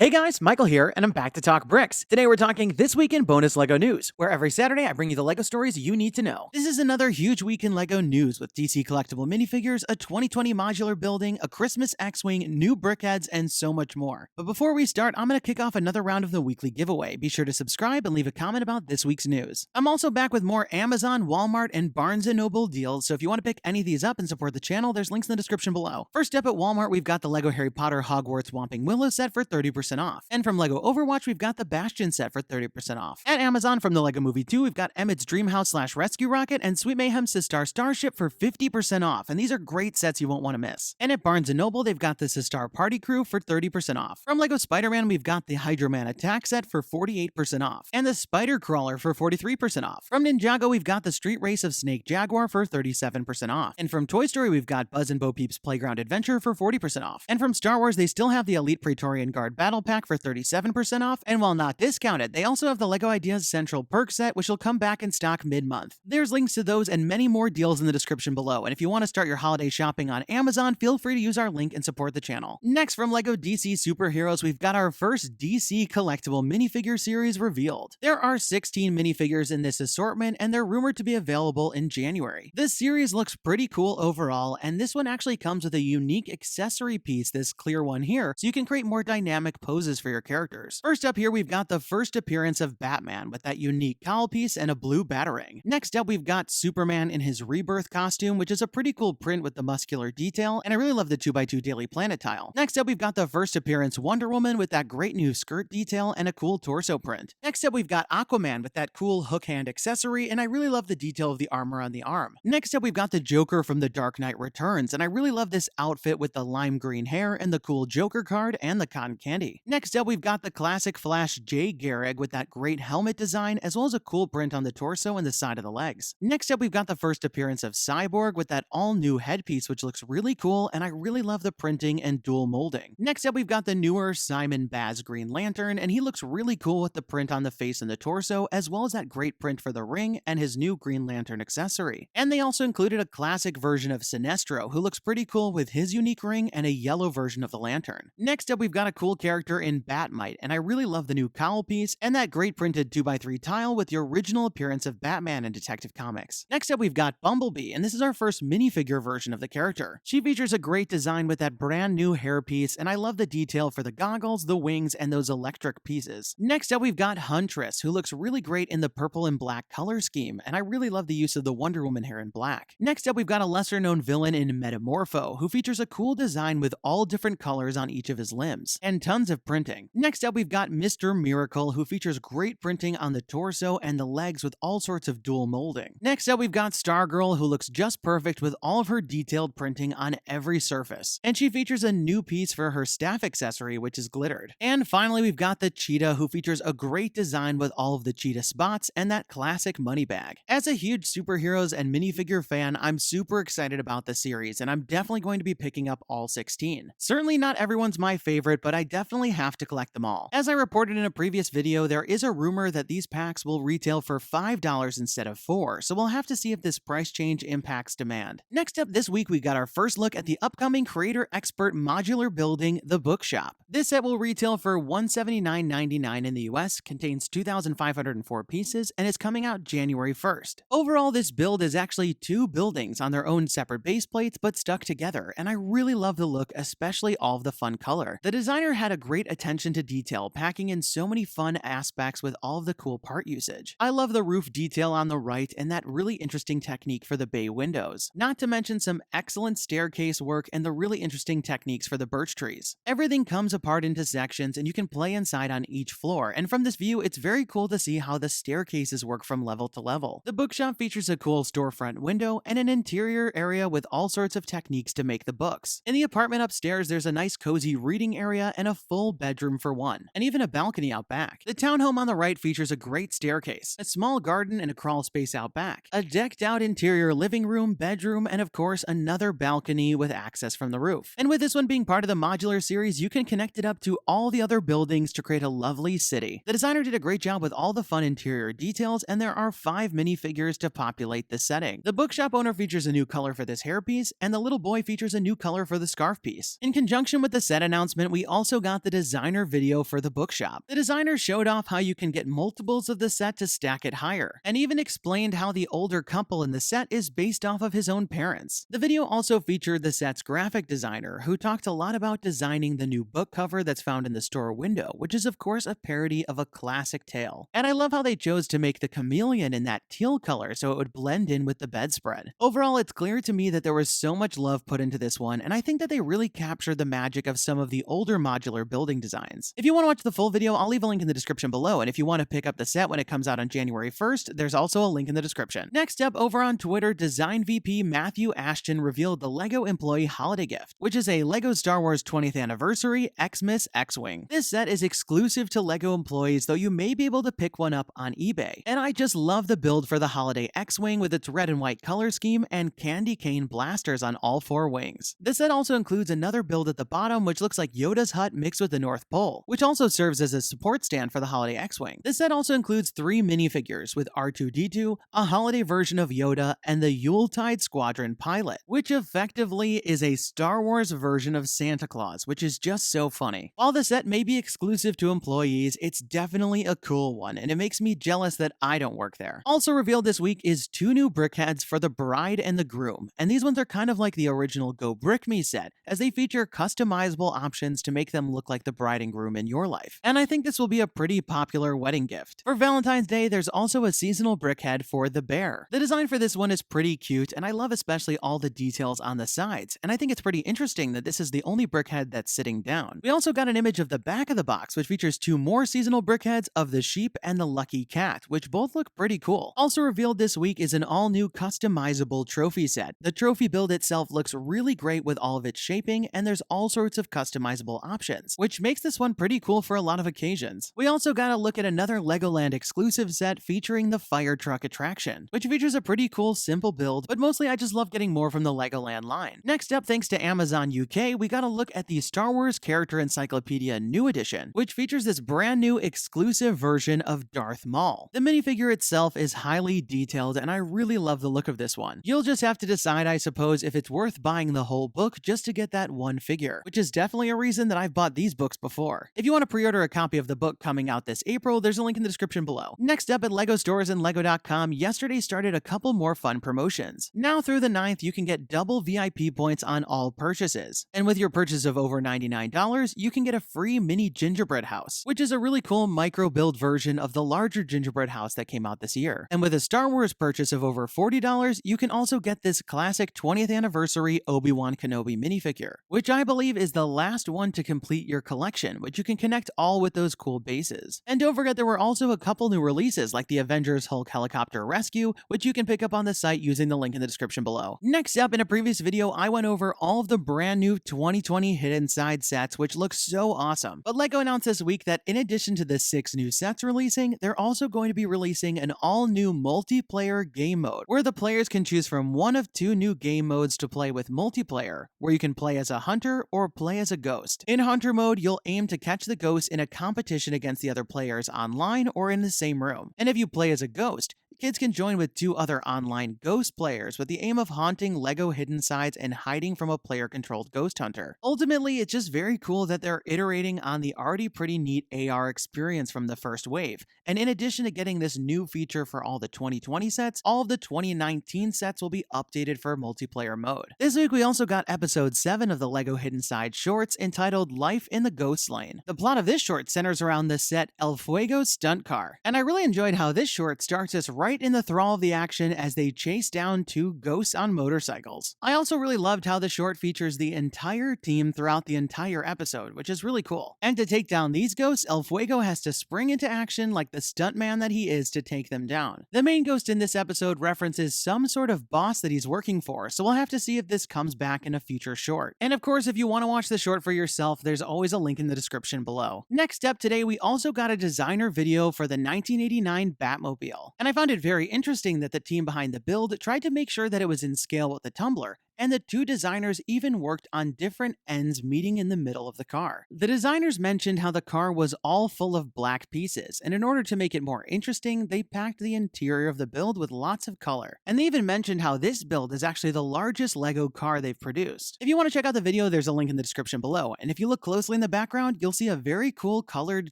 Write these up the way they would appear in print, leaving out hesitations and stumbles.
Hey guys, Michael here, and I'm back to talk bricks. Today we're talking This Week in Bonus LEGO News, where every Saturday I bring you the LEGO stories you need to know. This is another huge week in LEGO news with DC Collectible Minifigures, a 2020 modular building, a Christmas X-Wing, new BrickHeadz, and so much more. But before we start, I'm going to kick off another round of the weekly giveaway. Be sure to subscribe and leave a comment about this week's news. I'm also back with more Amazon, Walmart, and Barnes & Noble deals, so if you want to pick any of these up and support the channel, there's links in the description below. First up at Walmart, we've got the LEGO Harry Potter Hogwarts Whomping Willow set for 30% off. And from LEGO Overwatch, we've got the Bastion set for 30% off. At Amazon, from the LEGO Movie 2, we've got Emmett's Dreamhouse / Rescue Rocket and Sweet Mayhem's Sistar Starship for 50% off, and these are great sets you won't want to miss. And at Barnes & Noble, they've got the Sistar Party Crew for 30% off. From LEGO Spider-Man, we've got the Hydro-Man Attack set for 48% off, and the Spider Crawler for 43% off. From Ninjago, we've got the Street Race of Snake Jaguar for 37% off. And from Toy Story, we've got Buzz and Bo Peep's Playground Adventure for 40% off. And from Star Wars, they still have the Elite Praetorian Guard Battle Pack for 37% off, and while not discounted, they also have the LEGO Ideas Central Perk set, which will come back in stock mid-month. There's links to those and many more deals in the description below, and if you want to start your holiday shopping on Amazon, feel free to use our link and support the channel. Next, from LEGO DC Superheroes, we've got our first DC Collectible Minifigure series revealed. There are 16 minifigures in this assortment, and they're rumored to be available in January. This series looks pretty cool overall, and this one actually comes with a unique accessory piece, this clear one here, so you can create more dynamic poses for your characters. First up here, we've got the first appearance of Batman with that unique cowl piece and a blue batarang. Next up, we've got Superman in his rebirth costume, which is a pretty cool print with the muscular detail, and I really love the 2x2 Daily Planet tile. Next up, we've got the first appearance Wonder Woman with that great new skirt detail and a cool torso print. Next up, we've got Aquaman with that cool hook hand accessory, and I really love the detail of the armor on the arm. Next up, we've got the Joker from The Dark Knight Returns, and I really love this outfit with the lime green hair and the cool Joker card and the cotton candy. Next up, we've got the classic Flash Jay Garrick with that great helmet design, as well as a cool print on the torso and the side of the legs. Next up, we've got the first appearance of Cyborg with that all-new headpiece, which looks really cool, and I really love the printing and dual molding. Next up, we've got the newer Simon Baz Green Lantern, and he looks really cool with the print on the face and the torso, as well as that great print for the ring and his new Green Lantern accessory. And they also included a classic version of Sinestro, who looks pretty cool with his unique ring and a yellow version of the lantern. Next up, we've got a cool character in Batmite, and I really love the new cowl piece and that great printed 2x3 tile with the original appearance of Batman in Detective Comics. Next up, we've got Bumblebee, and this is our first minifigure version of the character. She features a great design with that brand new hairpiece, and I love the detail for the goggles, the wings, and those electric pieces. Next up, we've got Huntress, who looks really great in the purple and black color scheme, and I really love the use of the Wonder Woman hair in black. Next up, we've got a lesser-known villain in Metamorpho, who features a cool design with all different colors on each of his limbs, and tons of printing. Next up, we've got Mr. Miracle, who features great printing on the torso and the legs with all sorts of dual molding. Next up, we've got Stargirl, who looks just perfect with all of her detailed printing on every surface, and she features a new piece for her staff accessory, which is glittered. And finally, we've got the Cheetah, who features a great design with all of the cheetah spots and that classic money bag. As a huge superheroes and minifigure fan, I'm super excited about the series, and I'm definitely going to be picking up all 16. Certainly not everyone's my favorite, but I definitely have to collect them all. As I reported in a previous video, there is a rumor that these packs will retail for $5 instead of $4, so we'll have to see if this price change impacts demand. Next up this week, we got our first look at the upcoming Creator Expert modular building, the Bookshop. This set will retail for $179.99 in the US, contains 2,504 pieces, and is coming out January 1st. Overall, this build is actually two buildings on their own separate base plates, but stuck together, and I really love the look, especially all of the fun color. The designer had a great attention to detail, packing in so many fun aspects with all of the cool part usage. I love the roof detail on the right and that really interesting technique for the bay windows, not to mention some excellent staircase work and the really interesting techniques for the birch trees. Everything comes apart into sections and you can play inside on each floor, and from this view it's very cool to see how the staircases work from level to level. The bookshop features a cool storefront window and an interior area with all sorts of techniques to make the books. In the apartment upstairs, there's a nice cozy reading area and a full bedroom for one, and even a balcony out back. The townhome on the right features a great staircase, a small garden and a crawl space out back, a decked out interior living room, bedroom, and of course another balcony with access from the roof. And with this one being part of the modular series, you can connect it up to all the other buildings to create a lovely city. The designer did a great job with all the fun interior details, and there are 5 minifigures to populate the setting. The bookshop owner features a new color for this hairpiece, and the little boy features a new color for the scarf piece. In conjunction with the set announcement, we also got the designer video for the Bookshop. The designer showed off how you can get multiples of the set to stack it higher, and even explained how the older couple in the set is based off of his own parents. The video also featured the set's graphic designer, who talked a lot about designing the new book cover that's found in the store window, which is of course a parody of a classic tale. And I love how they chose to make the chameleon in that teal color so it would blend in with the bedspread. Overall, it's clear to me that there was so much love put into this one, and I think that they really captured the magic of some of the older modular building designs. If you want to watch the full video, I'll leave a link in the description below, and if you want to pick up the set when it comes out on January 1st, there's also a link in the description. Next up, over on Twitter, Design VP Matthew Ashton revealed the LEGO Employee Holiday Gift, which is a LEGO Star Wars 20th Anniversary Xmas X-Wing. This set is exclusive to LEGO employees, though you may be able to pick one up on eBay. And I just love the build for the Holiday X-Wing with its red and white color scheme and candy cane blasters on all 4 wings. This set also includes another build at the bottom, which looks like Yoda's hut mixed with the North Pole, which also serves as a support stand for the Holiday X-Wing. This set also includes 3 minifigures with R2-D2, a holiday version of Yoda, and the Yuletide Squadron pilot, which effectively is a Star Wars version of Santa Claus, which is just so funny. While the set may be exclusive to employees, it's definitely a cool one, and it makes me jealous that I don't work there. Also revealed this week is 2 new BrickHeadz for the bride and the groom, and these ones are kind of like the original Go Brick Me set, as they feature customizable options to make them look like the bride and groom in your life. And I think this will be a pretty popular wedding gift. For Valentine's Day, there's also a seasonal BrickHead for the bear. The design for this one is pretty cute, and I love especially all the details on the sides, and I think it's pretty interesting that this is the only BrickHead that's sitting down. We also got an image of the back of the box, which features 2 more seasonal BrickHeads of the sheep and the lucky cat, which both look pretty cool. Also revealed this week is an all-new customizable trophy set. The trophy build itself looks really great with all of its shaping, and there's all sorts of customizable options, which makes this one pretty cool for a lot of occasions. We also got a look at another Legoland exclusive set featuring the fire truck attraction, which features a pretty cool simple build, but mostly I just love getting more from the Legoland line. Next up, thanks to Amazon UK, we got a look at the Star Wars Character Encyclopedia New Edition, which features this brand new exclusive version of Darth Maul. The minifigure itself is highly detailed, and I really love the look of this one. You'll just have to decide, I suppose, if it's worth buying the whole book just to get that one figure, which is definitely a reason that I've bought these books before. If you want to pre-order a copy of the book coming out this April, there's a link in the description below. Next up, at LEGO stores and LEGO.com, yesterday started a couple more fun promotions. Now through the 9th, you can get double VIP points on all purchases. And with your purchase of over $99, you can get a free mini gingerbread house, which is a really cool micro-build version of the larger gingerbread house that came out this year. And with a Star Wars purchase of over $40, you can also get this classic 20th anniversary Obi-Wan Kenobi minifigure, which I believe is the last one to complete your collection, which you can connect all with those cool bases. And don't forget, there were also a couple new releases like the Avengers Hulk Helicopter Rescue, which you can pick up on the site using the link in the description below. Next up, in a previous video, I went over all of the brand new 2020 Hidden Side sets, which look so awesome. But LEGO announced this week that in addition to the 6 new sets releasing, they're also going to be releasing an all-new multiplayer game mode, where the players can choose from one of 2 new game modes to play with multiplayer, where you can play as a hunter or play as a ghost. In hunter mode, you'll aim to catch the ghost in a competition against the other players online or in the same room. And if you play as a ghost, kids can join with 2 other online ghost players with the aim of haunting LEGO hidden sides and hiding from a player-controlled ghost hunter. Ultimately, it's just very cool that they're iterating on the already pretty neat AR experience from the first wave. And in addition to getting this new feature for all the 2020 sets, all of the 2019 sets will be updated for multiplayer mode. This week, we also got episode 7 of the LEGO Hidden Side shorts entitled Life in the Ghost Lane. The plot of this short centers around the set El Fuego stunt car. And I really enjoyed how this short starts us right in the thrall of the action as they chase down 2 ghosts on motorcycles. I also really loved how the short features the entire team throughout the entire episode, which is really cool. And to take down these ghosts, El Fuego has to spring into action like the stuntman that he is to take them down. The main ghost in this episode references some sort of boss that he's working for, so we'll have to see if this comes back in a future short. And of course, if you want to watch the short for yourself, there's always a link in the description below. Next up today, we also got a designer video for the 1989 Batmobile. And I found it very interesting that the team behind the build tried to make sure that it was in scale with the tumbler, and the two designers even worked on different ends meeting in the middle of the car. The designers mentioned how the car was all full of black pieces, and in order to make it more interesting, they packed the interior of the build with lots of color. And they even mentioned how this build is actually the largest Lego car they've produced. If you want to check out the video, there's a link in the description below, and if you look closely in the background, you'll see a very cool colored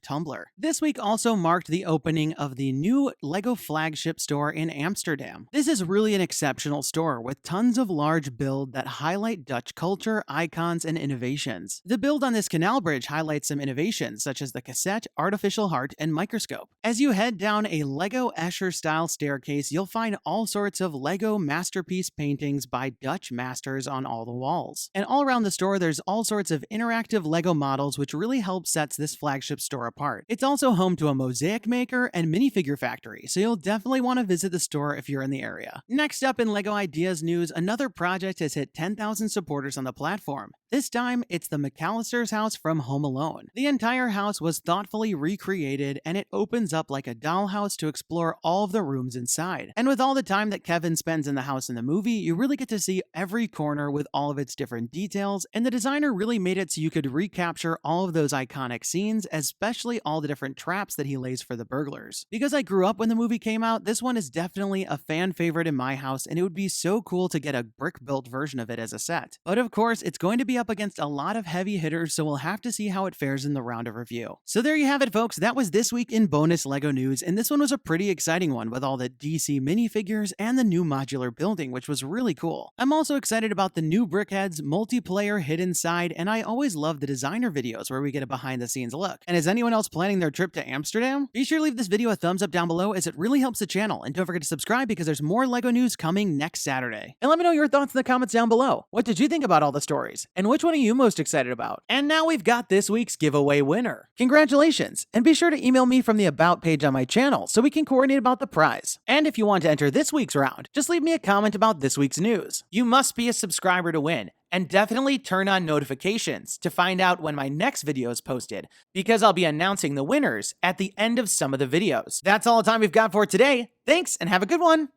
tumbler. This week also marked the opening of the new Lego flagship store in Amsterdam. This is really an exceptional store with tons of large build that highlight Dutch culture, icons, and innovations. The build on this canal bridge highlights some innovations such as the cassette, artificial heart, and microscope. As you head down a Lego Escher-style staircase, you'll find all sorts of Lego masterpiece paintings by Dutch masters on all the walls. And all around the store, there's all sorts of interactive Lego models, which really helps sets this flagship store apart. It's also home to a mosaic maker and minifigure factory, so you'll definitely want to visit the store if you're in the area. Next up in Lego Ideas news, another project has hit 10,000 supporters on the platform. This time, it's the McAllister's house from Home Alone. The entire house was thoughtfully recreated, and it opens up like a dollhouse to explore all of the rooms inside. And with all the time that Kevin spends in the house in the movie, you really get to see every corner with all of its different details, and the designer really made it so you could recapture all of those iconic scenes, especially all the different traps that he lays for the burglars. Because I grew up when the movie came out, this one is definitely a fan favorite in my house, and it would be so cool to get a brick-built version of it as a set. But of course, it's going to be up against a lot of heavy hitters, so we'll have to see how it fares in the round of review. So there you have it, folks. That was this week in bonus Lego news, and this one was a pretty exciting one with all the DC minifigures and the new modular building, which was really cool. I'm also excited about the new BrickHeadz multiplayer hidden side, and I always love the designer videos where we get a behind-the-scenes look. And is anyone else planning their trip to Amsterdam? Be sure to leave this video a thumbs up down below, as it really helps the channel, and don't forget to subscribe because there's more Lego news coming next Saturday. And let me know your thoughts in the comments down below. What did you think about all the stories? And which one are you most excited about? And now we've got this week's giveaway winner. Congratulations! And be sure to email me from the About page on my channel so we can coordinate about the prize. And if you want to enter this week's round, just leave me a comment about this week's news. You must be a subscriber to win. And definitely turn on notifications to find out when my next video is posted, because I'll be announcing the winners at the end of some of the videos. That's all the time we've got for today. Thanks, and have a good one!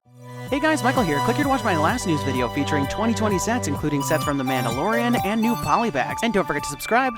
Hey guys, Michael here. Click here to watch my last news video featuring 2020 sets, including sets from The Mandalorian and new polybags. And don't forget to subscribe.